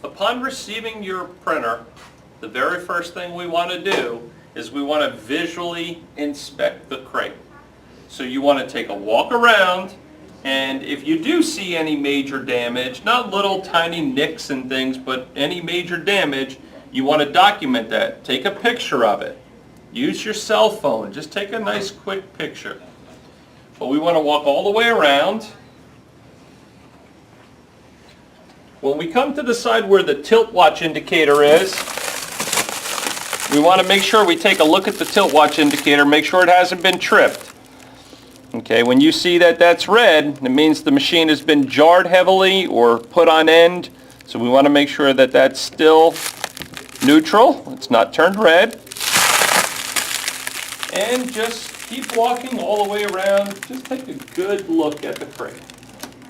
Upon receiving your printer, the very first thing we want to do is we want to visually inspect the crate. So you want to take a walk around, and if you do see any major damage, not little tiny nicks and things, but any major damage, you want to document that. Take a picture of it. Use your cell phone. Just take a nice quick picture. But we want to walk all the way around. When we come to the side where the tilt watch indicator is, we want to make sure we take a look at the tilt watch indicator, make sure it hasn't been tripped. Okay, when you see that that's red, it means the machine has been jarred heavily or put on end. So we want to make sure that that's still neutral, it's not turned red. And just keep walking all the way around. Just take a good look at the crate.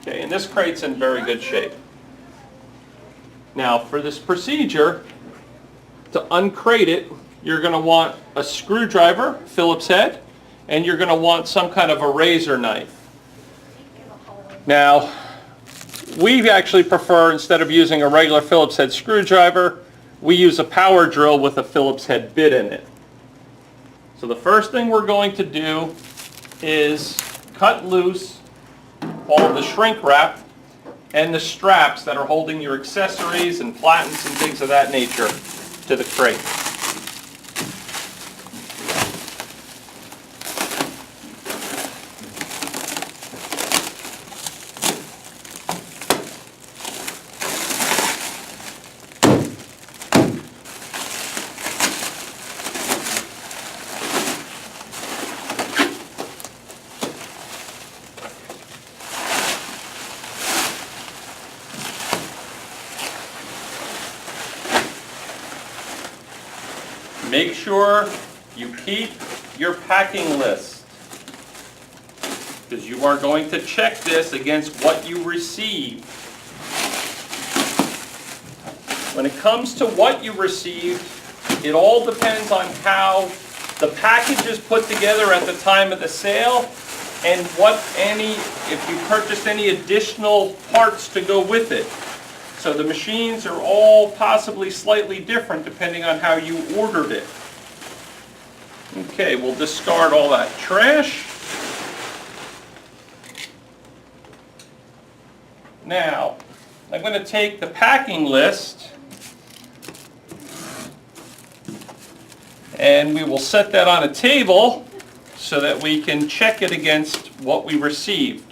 Okay, and this crate's in very good shape. Now for this procedure, to uncrate it, you're going to want a screwdriver, Phillips head, and you're going to want some kind of a razor knife. Now, we actually prefer, instead of using a regular Phillips head screwdriver, we use a power drill with a Phillips head bit in it. So the first thing we're going to do is cut loose all of the shrink wrap and the straps that are holding your accessories and platens and things of that nature to the crate. Make sure you keep your packing list, because you are going to check this against what you received. When it comes to what you received, it all depends on how the package is put together at the time of the sale and if you purchased any additional parts to go with it. So the machines are all possibly slightly different depending on how you ordered it. Okay, we'll discard all that trash. Now, I'm going to take the packing list and we will set that on a table so that we can check it against what we received.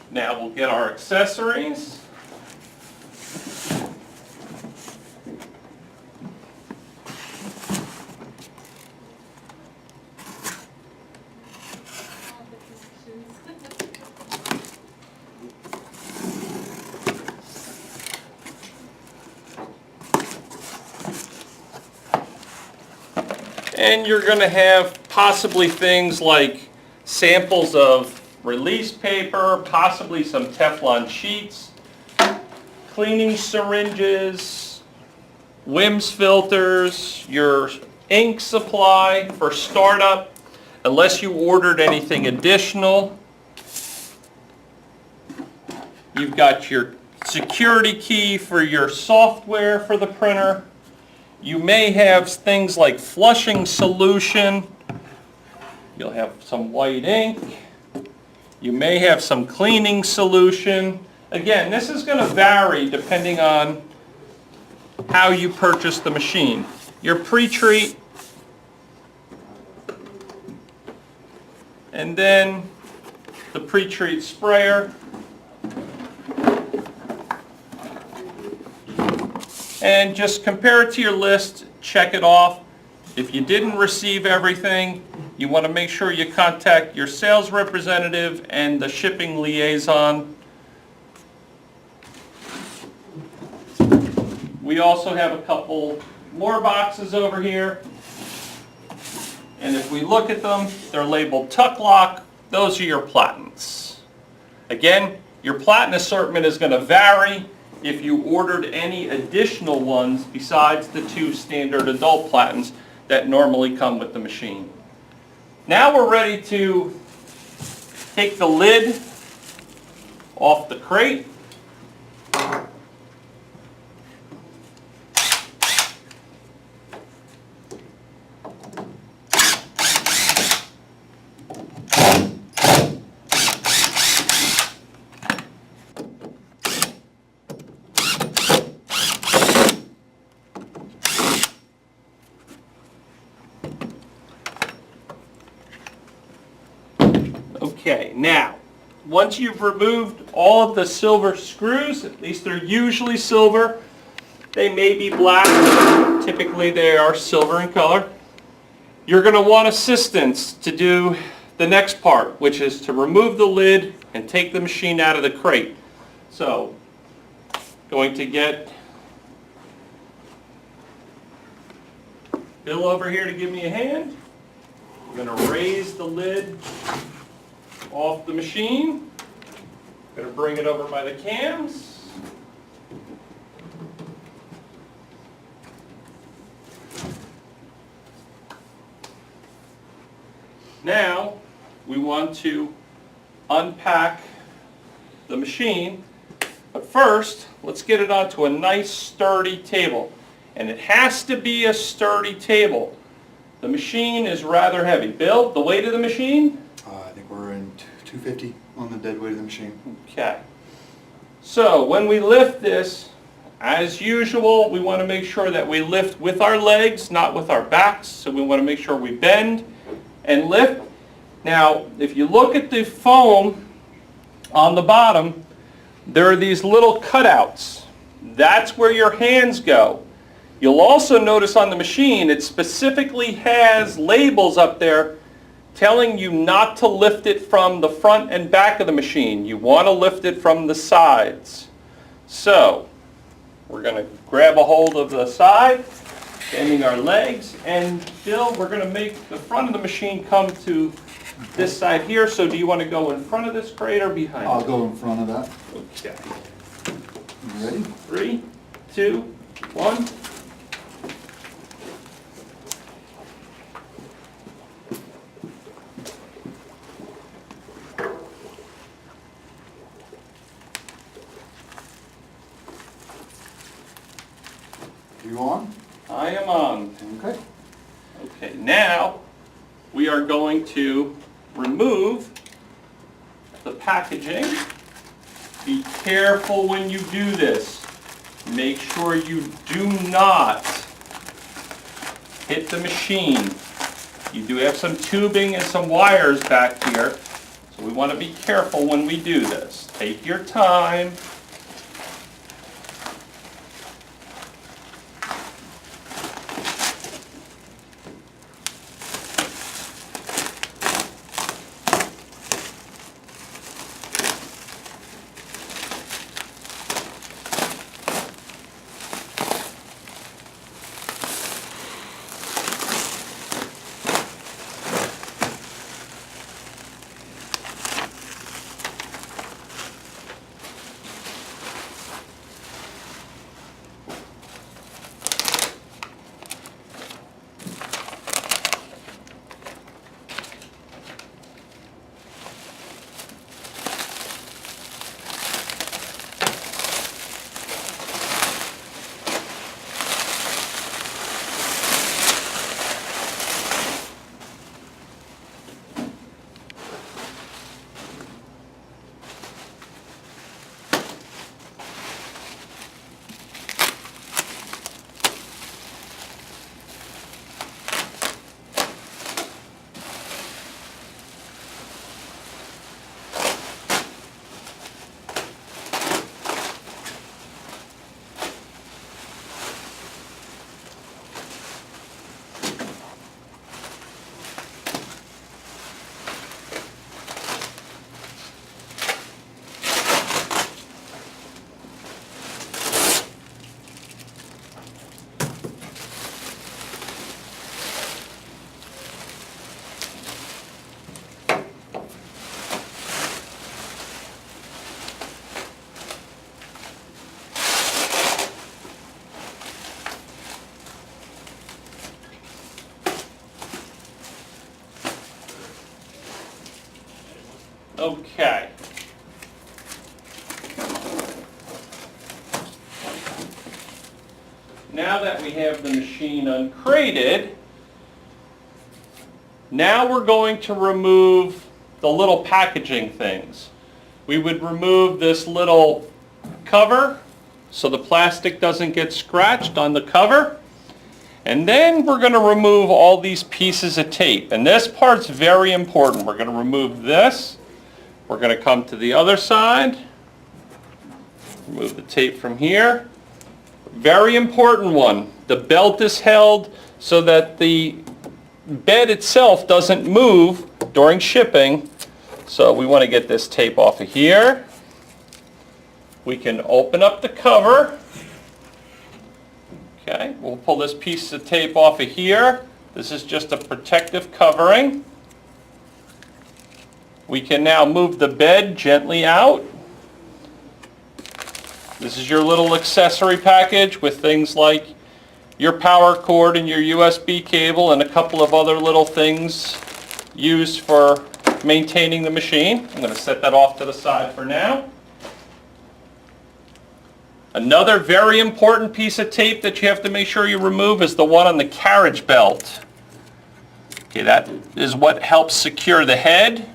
Now we'll get our accessories. And you're going to have possibly things like samples of release paper, possibly some Teflon sheets, cleaning syringes, WIMS filters, your ink supply for startup, unless you ordered anything additional. You've got your security key for your software for the printer. You may have things like flushing solution. You'll have some white ink. You may have some cleaning solution. Again, this is going to vary depending on how you purchase the machine. Your pre-treat, and then the pre-treat sprayer, and just compare it to your list, check it off. If you didn't receive everything, you want to make sure you contact your sales representative and the shipping liaison. We also have a couple more boxes over here. And if we look at them, they're labeled tuck lock. Those are your platens. Again, your platen assortment is going to vary. if you ordered any additional ones besides the 2 standard adult platens that normally come with the machine. Now we're ready to take the lid off the crate. Okay, now, once you've removed all of the silver screws, at least they're usually silver, they may be black, typically they are silver in color, you're going to want assistance to do the next part, which is to remove the lid and take the machine out of the crate. So, going to get Bill over here to give me a hand. I'm going to raise the lid off the machine. Going to bring it over by the cams. Now we want to unpack the machine, but first let's get it onto a nice sturdy table, and it has to be a sturdy table. The machine is rather heavy. Bill, the weight of the machine? I think we're in 250 on the dead weight of the machine. Okay. So when we lift this, as usual, we want to make sure that we lift with our legs, not with our backs. So we want to make sure we bend and lift. Now, if you look at the foam on the bottom, there are these little cutouts. That's where your hands go. You'll also notice on the machine, it specifically has labels up there telling you not to lift it from the front and back of the machine. You want to lift it from the sides. So, we're going to grab a hold of the side, bending our legs, and Bill, we're going to make the front of the machine come to this side here. So do you want to go in front of this crate or behind I'll it? go in front of that. Okay. You ready? 3, 2, 1. You on? I am on. Okay. Okay, now we are going to remove the packaging. Be careful when you do this. Make sure you do not hit the machine. You do have some tubing and some wires back here, so we want to be careful when we do this. Take your time. Okay. Now that we have the machine uncrated, now we're going to remove the little packaging things. We would remove this little cover so the plastic doesn't get scratched on the cover. And then we're going to remove all these pieces of tape. And this part's very important. We're going to remove this. We're going to come to the other side. Remove the tape from here. Very important one. The belt is held so that the bed itself doesn't move during shipping. So we want to get this tape off of here. We can open up the cover. Okay, we'll pull this piece of tape off of here. This is just a protective covering. We can now move the bed gently out. This is your little accessory package with things like your power cord and your USB cable and a couple of other little things used for maintaining the machine. I'm going to set that off to the side for now. Another very important piece of tape that you have to make sure you remove is the one on the carriage belt. Okay, that is what helps secure the head.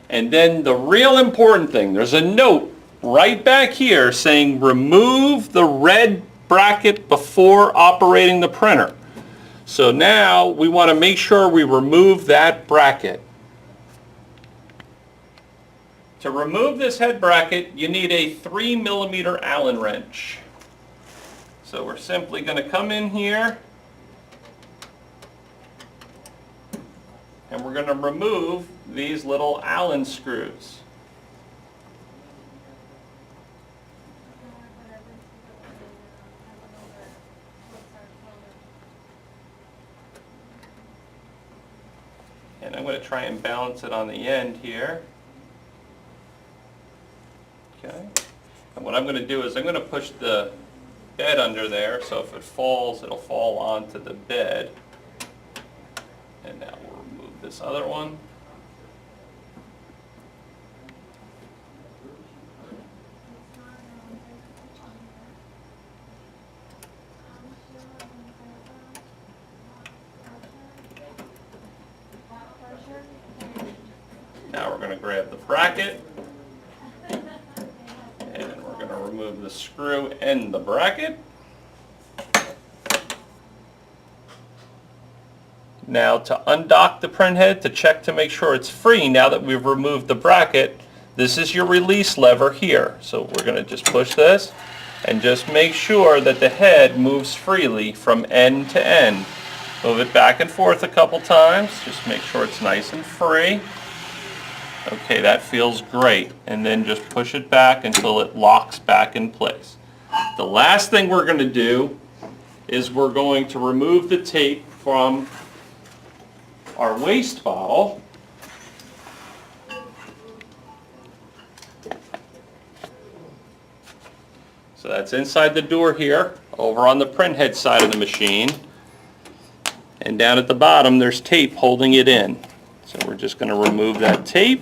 And then the real important thing, there's a note right back here saying remove the red bracket before operating the printer. So now we want to make sure we remove that bracket. To remove this head bracket, you need a 3mm Allen wrench. So we're simply going to come in here and we're going to remove these little Allen screws. And I'm going to try and balance it on the end here. Okay. And what I'm going to do is I'm going to push the bed under there, so if it falls, it'll fall onto the bed. And now we'll remove this other one. Now we're going to grab the bracket. And we're going to remove the screw and the bracket. Now to undock the print head to check to make sure it's free now that we've removed the bracket, this is your release lever here. So we're going to just push this and just make sure that the head moves freely from end to end. Move it back and forth a couple times, just make sure it's nice and free. Okay, that feels great. And then just push it back until it locks back in place. The last thing we're going to do is we're going to remove the tape from our waste bottle. So that's inside the door here, over on the print head side of the machine. And down at the bottom there's tape holding it in. So we're just going to remove that tape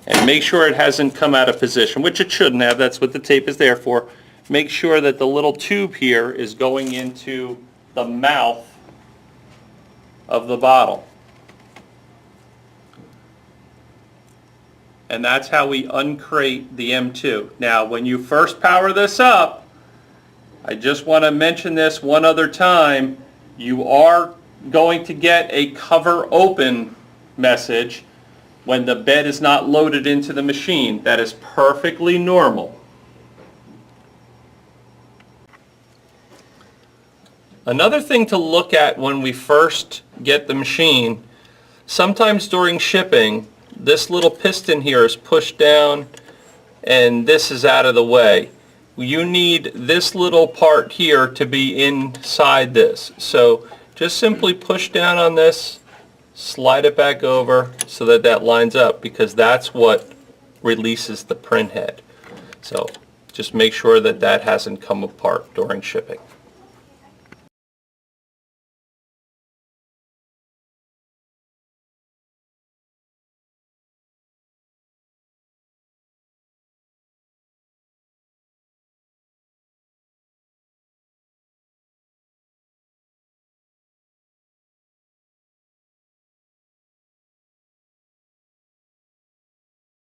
and make sure it hasn't come out of position, which it shouldn't have. That's what the tape is there for. Make sure that the little tube here is going into the mouth of the bottle. And that's how we uncrate the M2. Now when you first power this up, I just want to mention this one other time, you are going to get a cover open message when the bed is not loaded into the machine. That is perfectly normal. Another thing to look at when we first get the machine, sometimes during shipping, this little piston here is pushed down and this is out of the way. You need this little part here to be inside this. So just simply push down on this, slide it back over so that that lines up, because that's what releases the print head. So just make sure that that hasn't come apart during shipping.